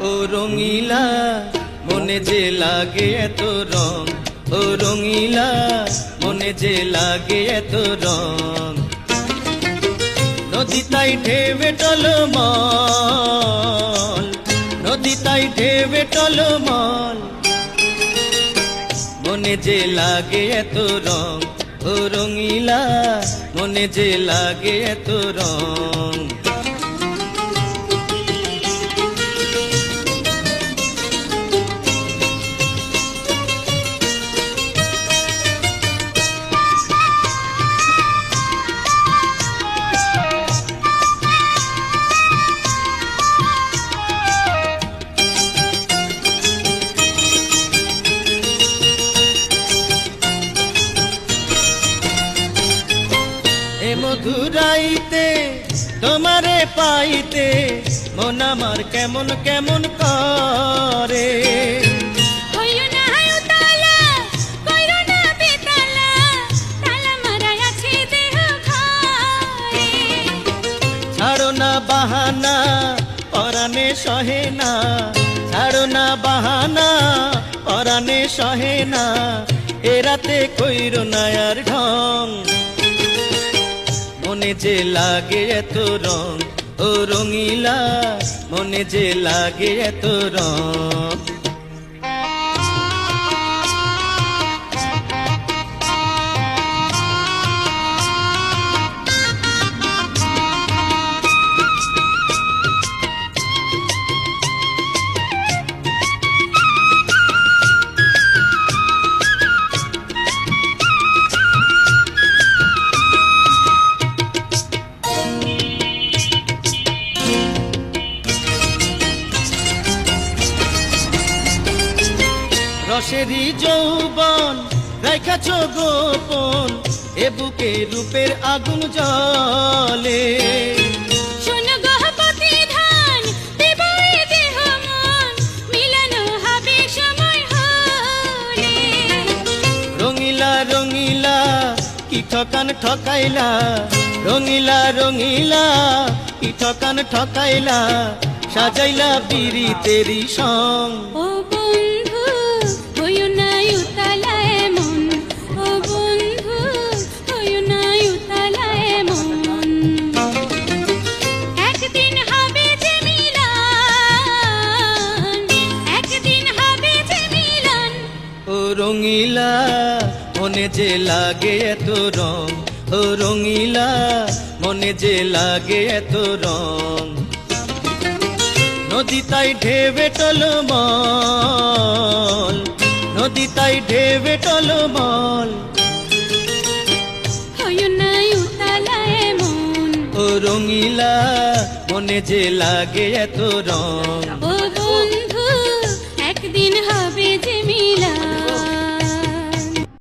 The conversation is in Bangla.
ও রঙিলা মনে যে লাগে এত রং, ও রঙিলা মনে যে লাগে এত রং। নদী তাই ঢেবে টলমল, নদী তাই ঢেবে টলমল, মনে যে লাগে এত রং, ও রঙিলা মনে যে লাগে এত রং। মধুরাইতে তোমারে পাইতে মন আমার কেমন কেমন করে। ছাড়ো না বাহানা পরাণে সহে না, ছাড়ো না বাহানা পরাণে সহে না, এ রাতে কইরো না আর ঢং। মনে যে লাগে এত রং, ও রঙিলা মনে যে লাগে এত রং। রসেরই যৌবন রাইখাছ গোপন, এ বুকে রূপের আগুন জ্বলে। রঙিলা রঙিলা কি ঠকান ঠকাইলা, রঙিলা রঙিলা কি ঠকান ঠকাইলা, সাজাইলা বিড়ি তেরি সং। রঙিলা মনে যে লাগে এত রং, ও রঙিলা মনে যে লাগে এত রং। নদী তাই ঢেবে টলমল, নদী তাই ঢেবে টলমল, ও রঙিলা মনে যে লাগে এত রং।